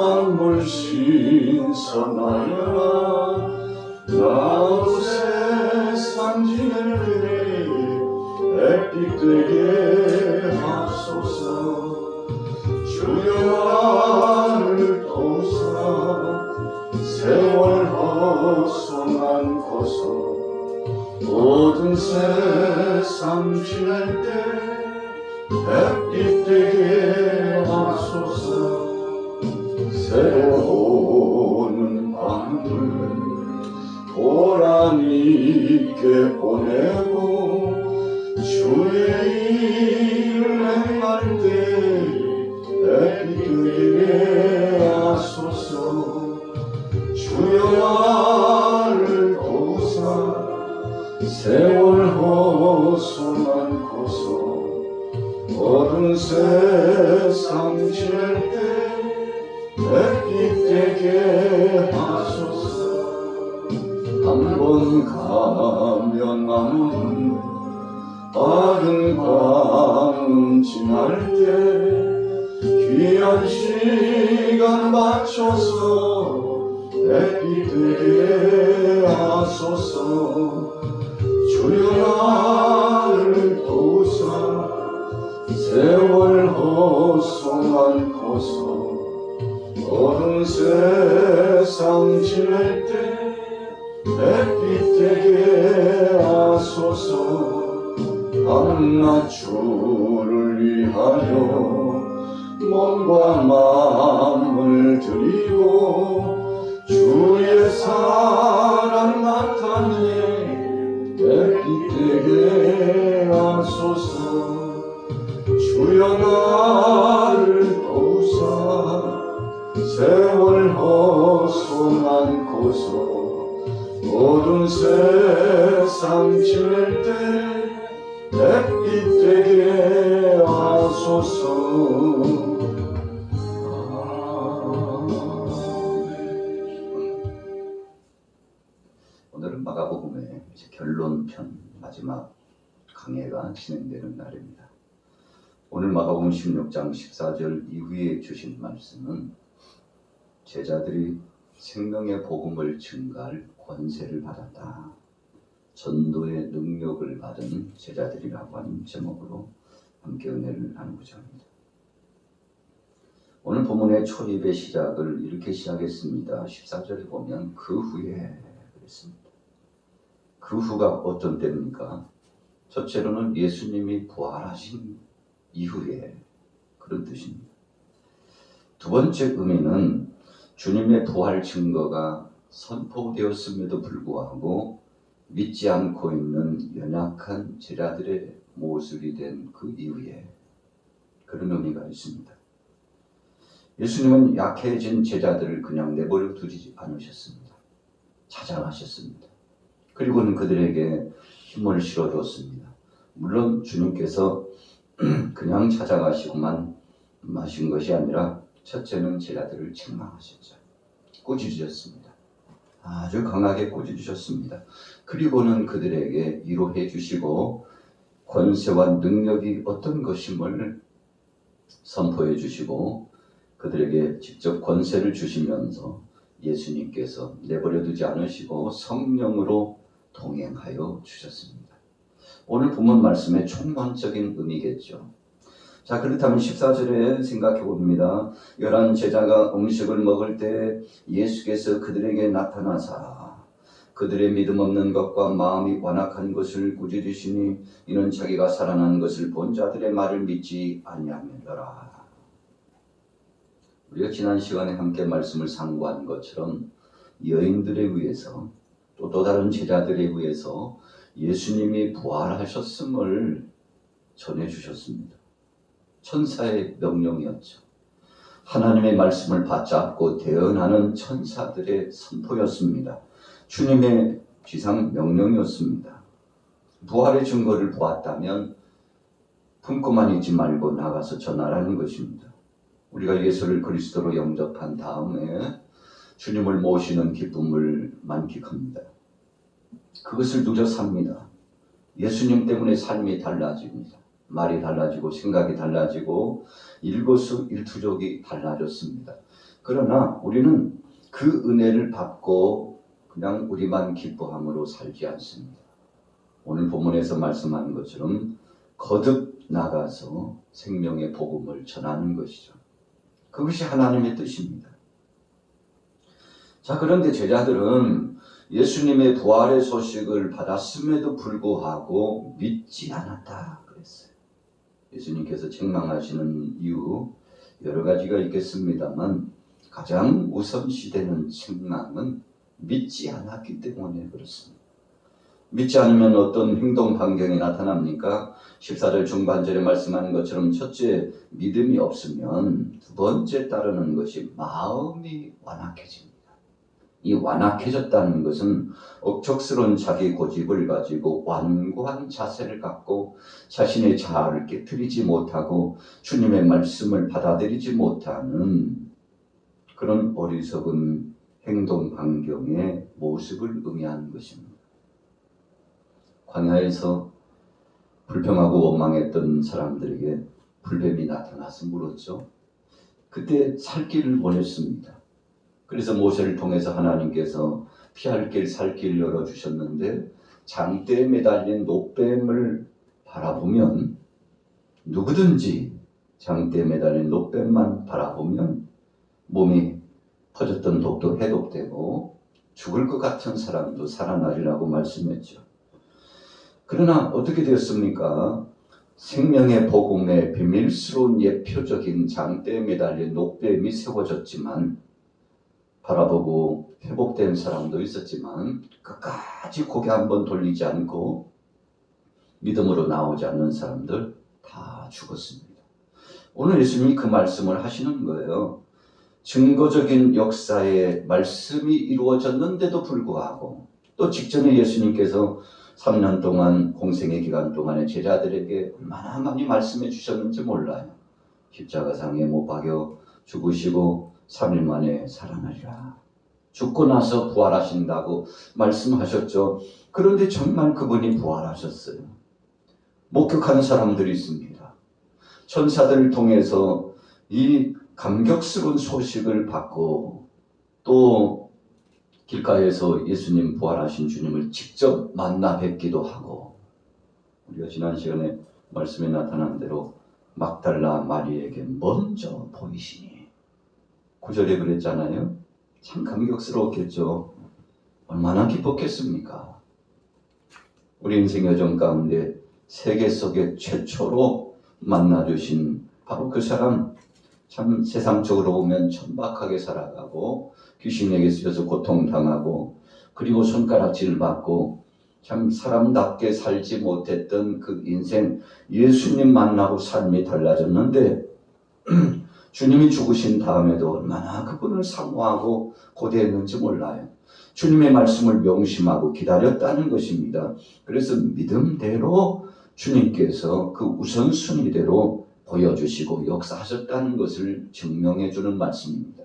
만물 신선하여라. 나도 세상 지낼 때에 햇빛 되게 하소서. 주여 나를 도우사 세월 허송한고서. 모든 세상 지낼 때 햇빛 되게 하소서. 새로운 밤을 보람이 있게 보내고 주의 일을 행할 때 햇빛 되게 하소서. 주여 나를 도우사 세월 허송한고서. 어두운 세상 지낼 때 햇빛 되게 하소서. 한번 가면 남은 빠른 밤 지날 때 귀한 시간 맞춰서 햇빛 되게 하소서. 주여 나를 도우사 세월 허송한고서. 어두운 세상 지낼 때 햇빛 되게 하소서. 한낱 주를 위하여 몸과 마음을 드리고 주의 사랑 나타내 햇빛 되게 하소서. 주여 나를 도우사 세월 허송한고서. 어두운 세상 지낼 때 햇빛 되게 하소서. 오늘은 마가복음의 결론편 마지막 강해가 진행되는 날입니다. 오늘 마가복음 16장 14절 이후에 주신 말씀은 제자들이 생명의 복음을 증가할 권세를 받았다. 전도의 능력을 받은 제자들이라고 하는 제목으로 함께 은혜를 나누고자 합니다. 오늘 본문의 초입의 시작을 이렇게 시작했습니다. 14절에 보면 그 후에 그랬습니다. 그 후가 어떤 때입니까? 첫째로는 예수님이 부활하신 이후에 그런 뜻입니다. 두 번째 의미는 주님의 부활 증거가 선포되었음에도 불구하고 믿지 않고 있는 연약한 제자들의 모습이 된 그 이후에 그런 의미가 있습니다. 예수님은 약해진 제자들을 그냥 내버려 두지 않으셨습니다. 찾아가셨습니다. 그리고는 그들에게 힘을 실어주었습니다. 물론 주님께서 그냥 찾아가시고만 마신 것이 아니라 첫째는 제자들을 책망하셨죠. 꾸짖으셨습니다. 아주 강하게 꾸짖으셨습니다. 그리고는 그들에게 위로해 주시고 권세와 능력이 어떤 것임을 선포해 주시고 그들에게 직접 권세를 주시면서 예수님께서 내버려 두지 않으시고 성령으로 동행하여 주셨습니다. 오늘 본문 말씀의 총론적인 의미겠죠. 자, 그렇다면 14절에 생각해 봅니다. 11 제자가 음식을 먹을 때 예수께서 그들에게 나타나사 그들의 믿음 없는 것과 마음이 완악한 것을 꾸짖으시니 이는 자기가 살아난 것을 본 자들의 말을 믿지 아니하며라. 우리가 지난 시간에 함께 말씀을 상고한 것처럼 여인들에 의해서 또 다른 제자들에 의해서 예수님이 부활하셨음을 전해주셨습니다. 천사의 명령이었죠. 하나님의 말씀을 받잡고 대언하는 천사들의 선포였습니다. 주님의 지상 명령이었습니다. 부활의 증거를 보았다면 품고만 있지 말고 나가서 전하라는 것입니다. 우리가 예수를 그리스도로 영접한 다음에 주님을 모시는 기쁨을 만끽합니다. 그것을 누려 삽니다. 예수님 때문에 삶이 달라집니다. 말이 달라지고 생각이 달라지고 일거수일투족이 달라졌습니다. 그러나 우리는 그 은혜를 받고 그냥 우리만 기뻐함으로 살지 않습니다. 오늘 본문에서 말씀하는 것처럼 거듭 나가서 생명의 복음을 전하는 것이죠. 그것이 하나님의 뜻입니다. 자, 그런데 제자들은 예수님의 부활의 소식을 받았음에도 불구하고 믿지 않았다 그랬어요. 예수님께서 책망하시는 이유 여러 가지가 있겠습니다만 가장 우선시되는 책망은 믿지 않았기 때문에 그렇습니다. 믿지 않으면 어떤 행동 반경이 나타납니까? 14절 중반절에 말씀하는 것처럼 첫째, 믿음이 없으면 두 번째 따르는 것이 마음이 완악해집니다. 이 완악해졌다는 것은 억척스러운 자기 고집을 가지고 완고한 자세를 갖고 자신의 자아를 깨트리지 못하고 주님의 말씀을 받아들이지 못하는 그런 어리석은 행동 반경의 모습을 의미하는 것입니다. 광야에서 불평하고 원망했던 사람들에게 불뱀이 나타나서 물었죠. 그때 살 길을 원했습니다. 그래서 모세를 통해서 하나님께서 피할 길, 살 길을 열어주셨는데 장대에 매달린 녹뱀을 바라보면 누구든지 장대에 매달린 녹뱀만 바라보면 몸이 퍼졌던 독도 해독되고 죽을 것 같은 사람도 살아나리라고 말씀했죠. 그러나 어떻게 되었습니까? 생명의 복음의 비밀스러운 예표적인 장대에 매달린 녹뱀이 세워졌지만 바라보고 회복된 사람도 있었지만 끝까지 고개 한번 돌리지 않고 믿음으로 나오지 않는 사람들 다 죽었습니다. 오늘 예수님이 그 말씀을 하시는 거예요. 증거적인 역사의 말씀이 이루어졌는데도 불구하고 또 직전에 예수님께서 3년 동안 공생의 기간 동안에 제자들에게 얼마나 많이 말씀해 주셨는지 몰라요. 십자가상에 못 박여 죽으시고 3일 만에 살아나리라. 죽고 나서 부활하신다고 말씀하셨죠. 그런데 정말 그분이 부활하셨어요. 목격하는 사람들이 있습니다. 천사들을 통해서 이 감격스러운 소식을 받고 또 길가에서 예수님 부활하신 주님을 직접 만나 뵙기도 하고 우리가 지난 시간에 말씀에 나타난 대로 막달라 마리에게 먼저 보이시니 9절에 그랬잖아요. 참 감격스러웠겠죠. 얼마나 기뻤겠습니까? 우리 인생 여정 가운데 세계 속에 최초로 만나주신 바로 그 사람, 참 세상적으로 보면 천박하게 살아가고 귀신에게 쓰여서 고통당하고 그리고 손가락질 받고 참 사람답게 살지 못했던 그 인생, 예수님 만나고 삶이 달라졌는데 주님이 죽으신 다음에도 얼마나 그분을 사모하고 고대했는지 몰라요. 주님의 말씀을 명심하고 기다렸다는 것입니다. 그래서 믿음대로 주님께서 그 우선순위대로 보여주시고 역사하셨다는 것을 증명해 주는 말씀입니다.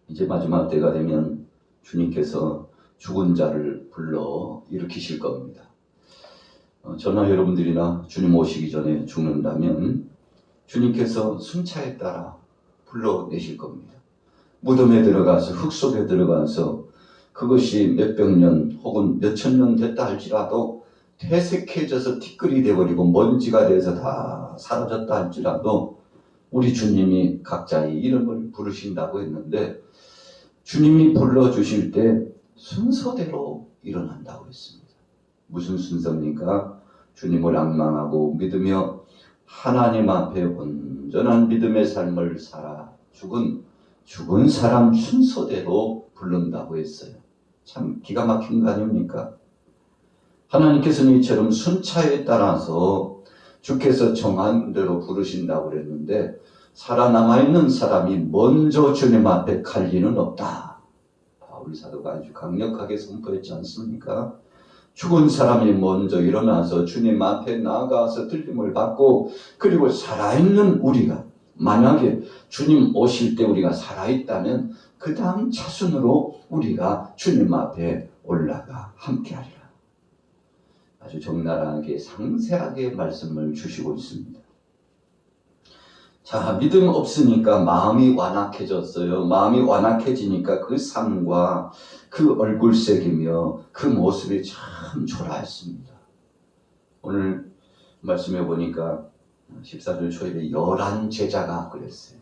이제 마지막 때가 되면 주님께서 죽은 자를 불러 일으키실 겁니다. 저나 여러분들이나 주님 오시기 전에 죽는다면 주님께서 순차에 따라 불러내실 겁니다. 무덤에 들어가서 흙 속에 들어가서 그것이 몇백 년 혹은 몇천 년 됐다 할지라도 퇴색해져서 티끌이 되어버리고 먼지가 돼서 다 사라졌다 할지라도 우리 주님이 각자의 이름을 부르신다고 했는데 주님이 불러주실 때 순서대로 일어난다고 했습니다. 무슨 순서입니까? 주님을 앙망하고 믿으며 하나님 앞에 온전한 믿음의 삶을 살아 죽은 사람 순서대로 부른다고 했어요. 참 기가 막힌 거 아닙니까? 하나님께서는 이처럼 순차에 따라서 주께서 정한 대로 부르신다고 그랬는데 살아남아있는 사람이 먼저 주님 앞에 갈 리는 없다. 바울 사도가 아주 강력하게 선포했지 않습니까? 죽은 사람이 먼저 일어나서 주님 앞에 나아가서 들림을 받고 그리고 살아있는 우리가 만약에 주님 오실 때 우리가 살아있다면 그 다음 차순으로 우리가 주님 앞에 올라가 함께하리라. 아주 적나라하게 상세하게 말씀을 주시고 있습니다. 자, 믿음 없으니까 마음이 완악해졌어요. 마음이 완악해지니까 그 삶과 그 얼굴색이며 그 모습이 참 초라했습니다. 오늘 말씀해 보니까 14절 초에 11 제자가 그랬어요.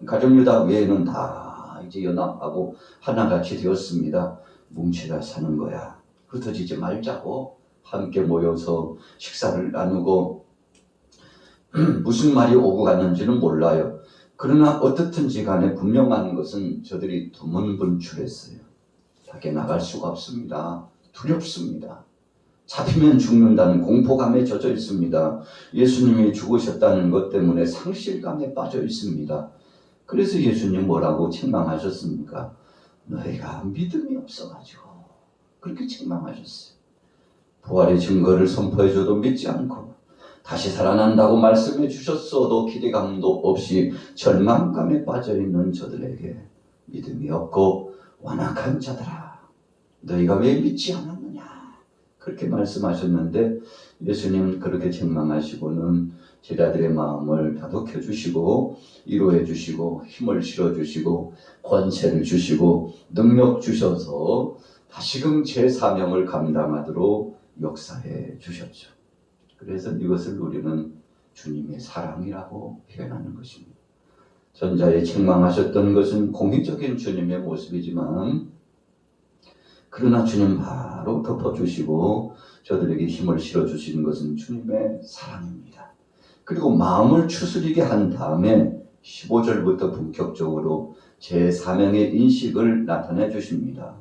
가룟 유다 외에는 다 이제 연합하고 하나같이 되었습니다. 뭉치라 사는 거야. 흩어지지 말자고 함께 모여서 식사를 나누고 무슨 말이 오고 갔는지는 몰라요. 그러나 어떻든지 간에 분명한 것은 저들이 두문분출했어요. 밖에 나갈 수가 없습니다. 두렵습니다. 잡히면 죽는다는 공포감에 젖어 있습니다. 예수님이 죽으셨다는 것 때문에 상실감에 빠져 있습니다. 그래서 예수님 뭐라고 책망하셨습니까? 너희가 믿음이 없어가지고 그렇게 책망하셨어요. 부활의 증거를 선포해줘도 믿지 않고 다시 살아난다고 말씀해 주셨어도 기대감도 없이 절망감에 빠져있는 저들에게 믿음이 없고 완악한 자들아, 너희가 왜 믿지 않았느냐, 그렇게 말씀하셨는데 예수님 그렇게 책망하시고는 제자들의 마음을 다독여 주시고 위로해 주시고 힘을 실어 주시고 권세를 주시고 능력 주셔서 다시금 제 사명을 감당하도록 역사해 주셨죠. 그래서 이것을 우리는 주님의 사랑이라고 표현하는 것입니다. 전자에 책망하셨던 것은 공의적인 주님의 모습이지만 그러나 주님 바로 덮어주시고 저들에게 힘을 실어주시는 것은 주님의 사랑입니다. 그리고 마음을 추스리게 한 다음에 15절부터 본격적으로 제 사명의 인식을 나타내 주십니다.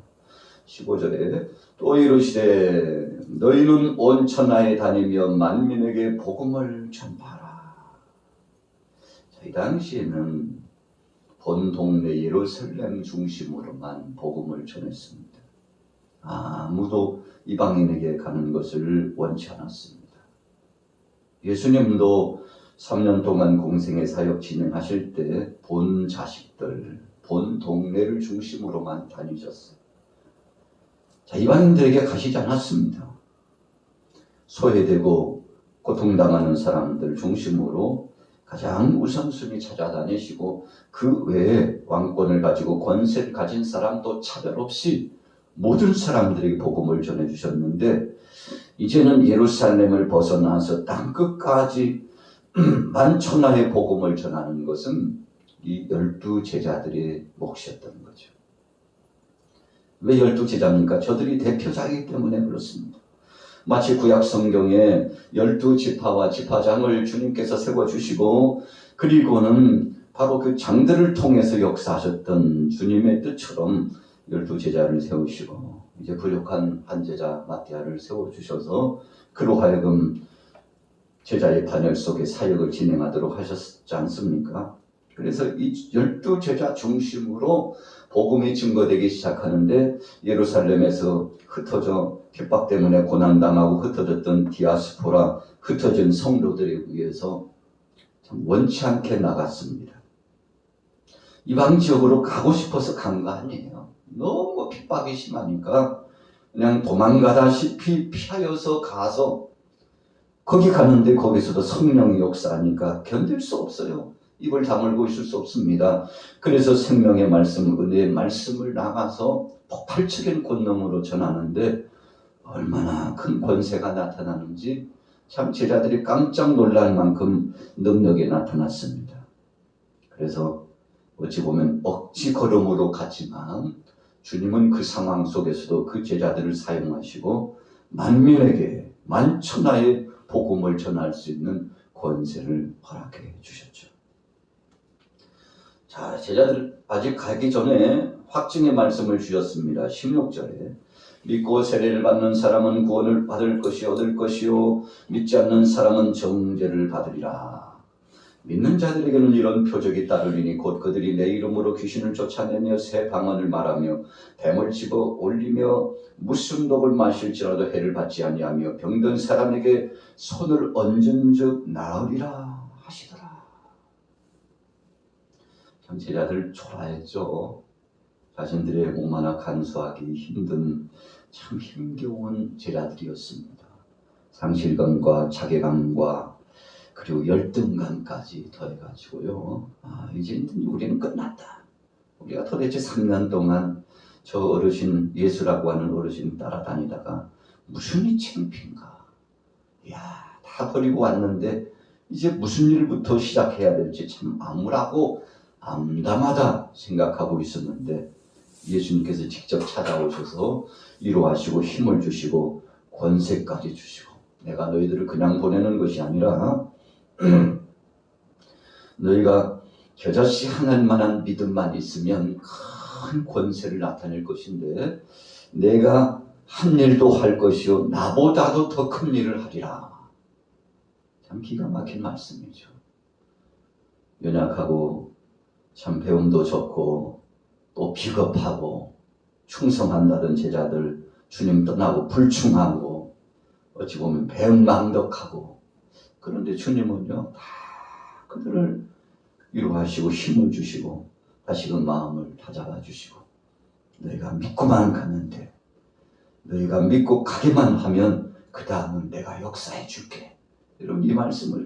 15절에 또 이르시되 너희는 온 천하에 다니며 만민에게 복음을 전파하라. 이 당시에는 본 동네 예루살렘 중심으로만 복음을 전했습니다. 아무도 이방인에게 가는 것을 원치 않았습니다. 예수님도 3년 동안 공생의 사역 진행하실 때 본 자식들, 본 동네를 중심으로만 다니셨어요. 자, 이방인들에게 가시지 않았습니다. 소외되고 고통당하는 사람들 중심으로 가장 우선순위 찾아다니시고 그 외에 왕권을 가지고 권세를 가진 사람도 차별 없이 모든 사람들에게 복음을 전해주셨는데 이제는 예루살렘을 벗어나서 땅끝까지 만천하의 복음을 전하는 것은 이 12 제자들의 몫이었던 거죠. 왜 12 제자입니까? 저들이 대표자이기 때문에 그렇습니다. 마치 구약 성경에 12 지파와 지파장을 주님께서 세워주시고 그리고는 바로 그 장들을 통해서 역사하셨던 주님의 뜻처럼 12 제자를 세우시고 이제 부족한 한 제자 마띠아를 세워주셔서 그로 하여금 제자의 반열 속에 사역을 진행하도록 하셨지 않습니까? 그래서 이 12 제자 중심으로 복음이 증거되기 시작하는데 예루살렘에서 흩어져 핍박 때문에 고난당하고 흩어졌던 디아스포라, 흩어진 성도들에 의해서 참 원치 않게 나갔습니다. 이방 지역으로 가고 싶어서 간 거 아니에요. 너무 핍박이 심하니까 그냥 도망가다시피 피하여서 가서 거기 가는데 거기서도 성령이 역사하니까 견딜 수 없어요. 입을 다물고 있을 수 없습니다. 그래서 생명의 말씀, 은혜의 말씀을 나가서 폭발적인 권능으로 전하는데 얼마나 큰 권세가 나타나는지 참 제자들이 깜짝 놀랄 만큼 능력이 나타났습니다. 그래서 어찌 보면 억지 걸음으로 갔지만 주님은 그 상황 속에서도 그 제자들을 사용하시고 만민에게 만천하의 복음을 전할 수 있는 권세를 허락해 주셨죠. 자, 제자들 아직 가기 전에 확증의 말씀을 주셨습니다. 16절에 믿고 세례를 받는 사람은 구원을 받을 것이 얻을 것이요 믿지 않는 사람은 정죄를 받으리라. 믿는 자들에게는 이런 표적이 따르리니 곧 그들이 내 이름으로 귀신을 쫓아내며 새 방언을 말하며 뱀을 집어 올리며 무슨 독을 마실지라도 해를 받지 아니하며 병든 사람에게 손을 얹은즉 나으리라 하시더라. 참 제자들 초라했죠. 자신들의 오만나 간수하기 힘든 참 힘겨운 제자들이었습니다. 상실감과 자괴감과 그리고 열등감까지 더해가지고요. 이제 우리는 끝났다. 우리가 도대체 3년 동안 저 어르신, 예수라고 하는 어르신 따라다니다가 무슨 이 창피인가. 다 버리고 왔는데 이제 무슨 일부터 시작해야 될지 참 암울하고 암담하다 생각하고 있었는데 예수님께서 직접 찾아오셔서 위로하시고 힘을 주시고 권세까지 주시고, 내가 너희들을 그냥 보내는 것이 아니라 너희가 겨자씨 하나만한 믿음만 있으면 큰 권세를 나타낼 것인데 내가 한 일도 할 것이요 나보다도 더 큰 일을 하리라. 참 기가 막힌 말씀이죠. 연약하고 참 배움도 적고 또 비겁하고 충성한다던 제자들 주님 떠나고 불충하고 어찌 보면 배은망덕하고, 그런데 주님은요 다 그들을 위로하시고 힘을 주시고 다시금 마음을 다잡아 주시고, 너희가 믿고만 가면 돼. 너희가 믿고 가기만 하면 그 다음은 내가 역사해 줄게. 여러분, 이 말씀을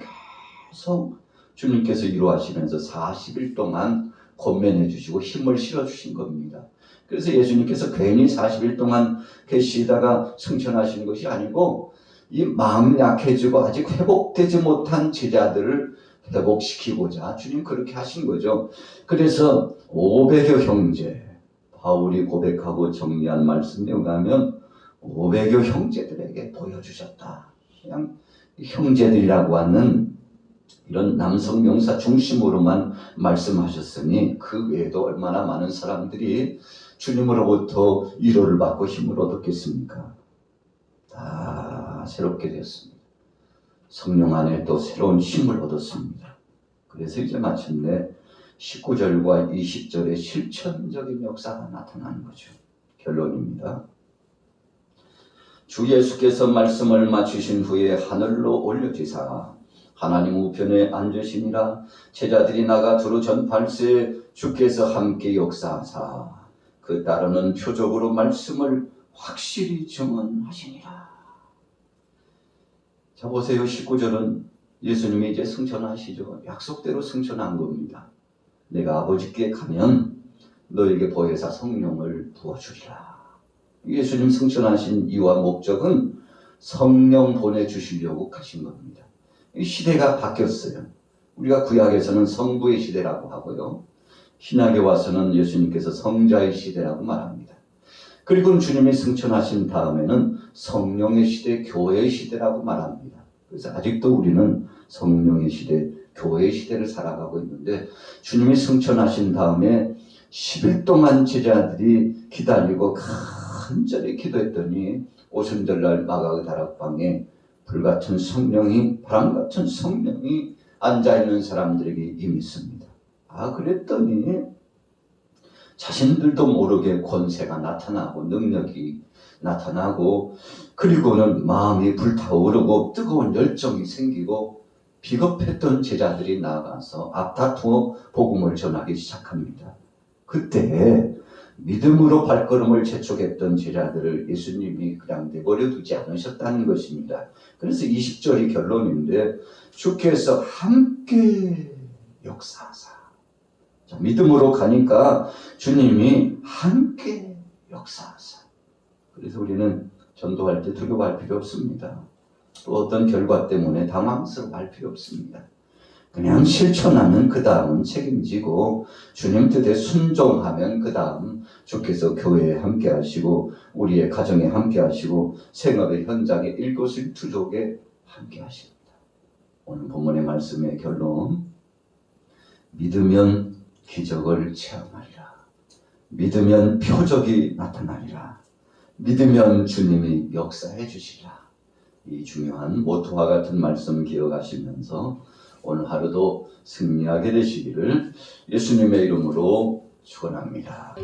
계속 주님께서 위로하시면서 40일 동안 권면해 주시고 힘을 실어 주신 겁니다. 그래서 예수님께서 괜히 40일 동안 계시다가 승천하신 것이 아니고 이 마음 약해지고 아직 회복되지 못한 제자들을 회복시키고자 주님 그렇게 하신 거죠. 그래서 500여 형제, 바울이 고백하고 정리한 말씀에 의하면 500여 형제들에게 보여주셨다. 그냥 형제들이라고 하는 이런 남성 명사 중심으로만 말씀하셨으니 그 외에도 얼마나 많은 사람들이 주님으로부터 위로를 받고 힘을 얻었겠습니까? 다 새롭게 되었습니다. 성령 안에 또 새로운 힘을 얻었습니다. 그래서 이제 마침내 19절과 20절의 실천적인 역사가 나타나는 거죠. 결론입니다. 주 예수께서 말씀을 마치신 후에 하늘로 올려지사 하나님 우편에 앉으시니라. 제자들이 나가 두루 전파할세 주께서 함께 역사하사 그 따르는 표적으로 말씀을 확실히 증언하시니라. 자, 보세요. 19절은 예수님이 이제 승천하시죠. 약속대로 승천한 겁니다. 내가 아버지께 가면 너에게 보혜사 성령을 부어주리라. 예수님 승천하신 이유와 목적은 성령 보내주시려고 가신 겁니다. 이 시대가 바뀌었어요. 우리가 구약에서는 성부의 시대라고 하고요. 신약에 와서는 예수님께서 성자의 시대라고 말합니다. 그리고 주님이 승천하신 다음에는 성령의 시대, 교회의 시대라고 말합니다. 그래서 아직도 우리는 성령의 시대, 교회의 시대를 살아가고 있는데, 주님이 승천하신 다음에 10일 동안 제자들이 기다리고 간절히 기도했더니 오순절날 마가의 다락방에 불같은 성령이, 바람같은 성령이 앉아있는 사람들에게 임했습니다. 그랬더니 자신들도 모르게 권세가 나타나고 능력이 나타나고, 그리고는 마음이 불타오르고 뜨거운 열정이 생기고 비겁했던 제자들이 나아가서 앞다투어 복음을 전하기 시작합니다. 그때 믿음으로 발걸음을 재촉했던 제자들을 예수님이 그냥 내버려 두지 않으셨다는 것입니다. 그래서 20절이 결론인데 주께서 함께 역사하사. 자, 믿음으로 가니까 주님이 함께 역사하사. 그래서 우리는 전도할 때 두려워할 필요 없습니다. 또 어떤 결과 때문에 당황스러워할 필요 없습니다. 그냥 실천하면 그 다음은 책임지고 주님 뜻에 순종하면 그 다음 주께서 교회에 함께 하시고 우리의 가정에 함께 하시고 생업의 현장에 일거수일투족에 함께 하십니다. 오늘 본문의 말씀의 결론, 믿으면 기적을 체험하리라. 믿으면 표적이 나타나리라. 믿으면 주님이 역사해 주시리라. 이 중요한 모토와 같은 말씀 기억하시면서 오늘 하루도 승리하게 되시기를 예수님의 이름으로 축원합니다.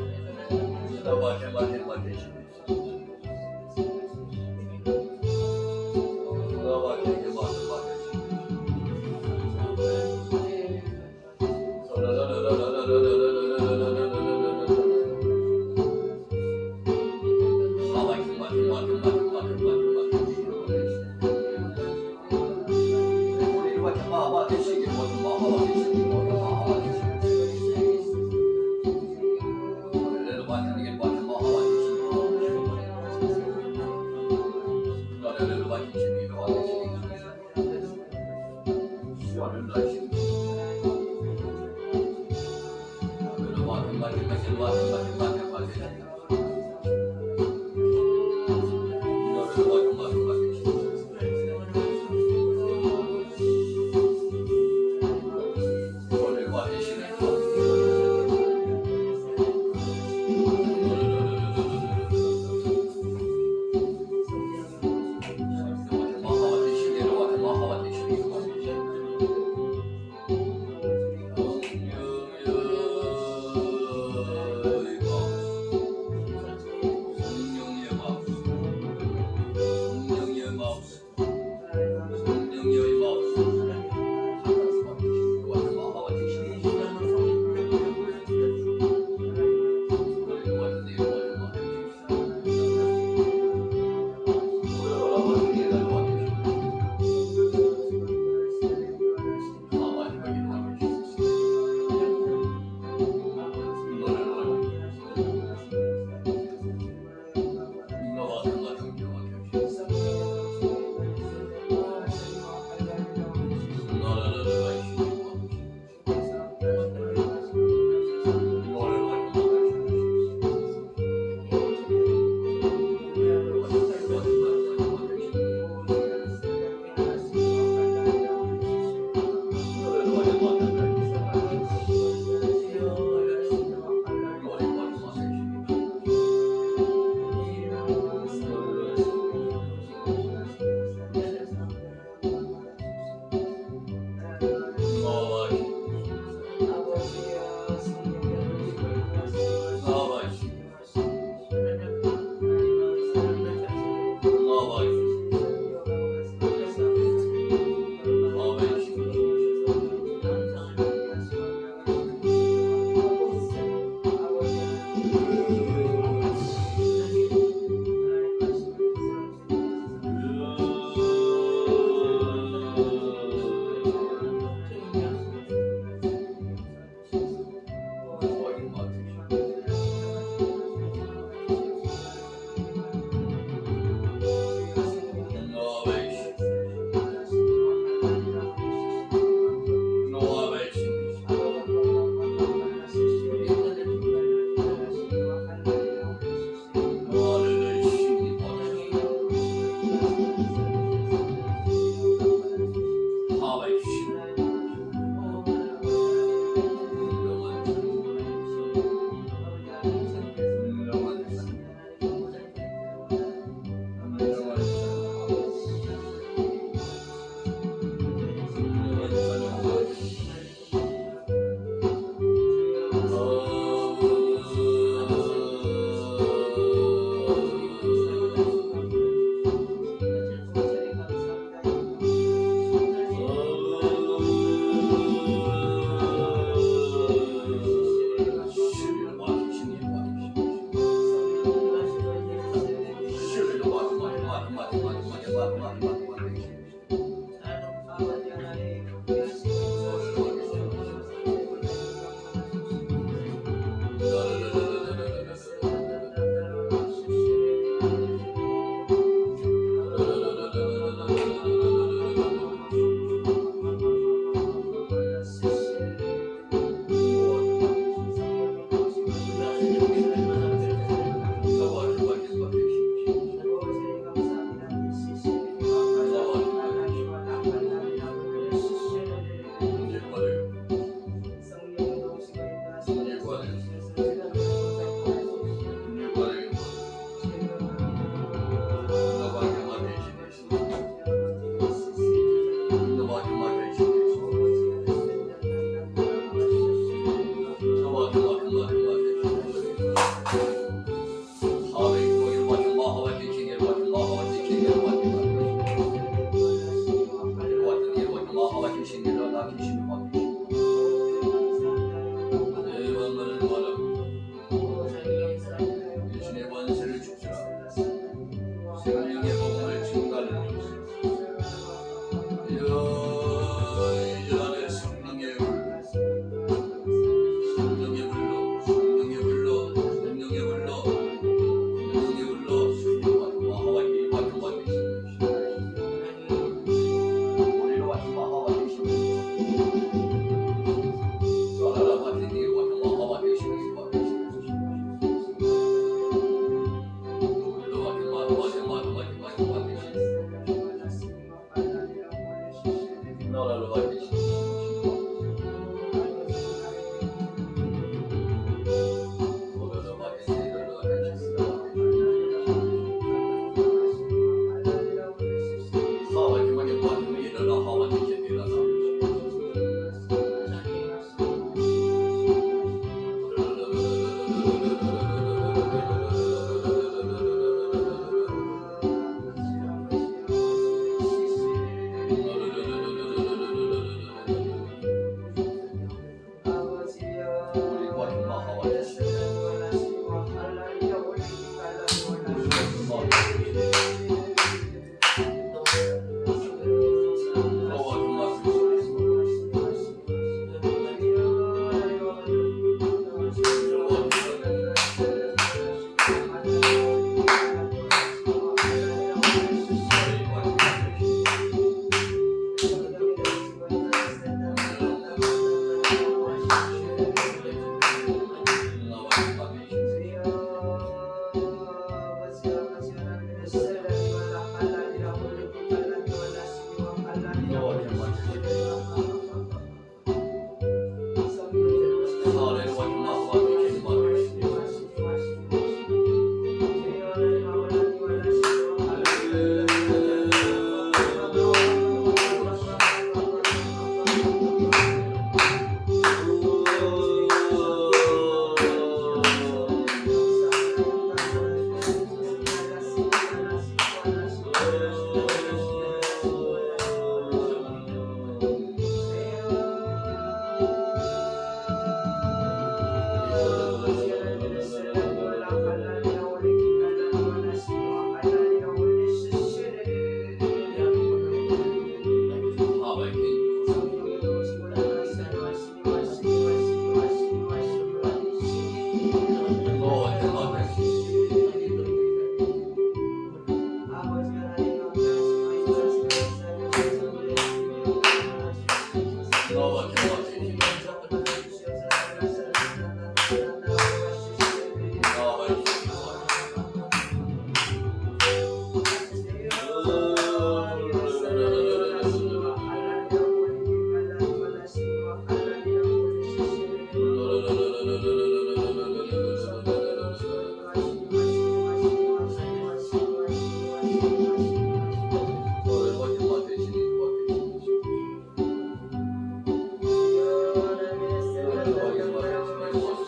모습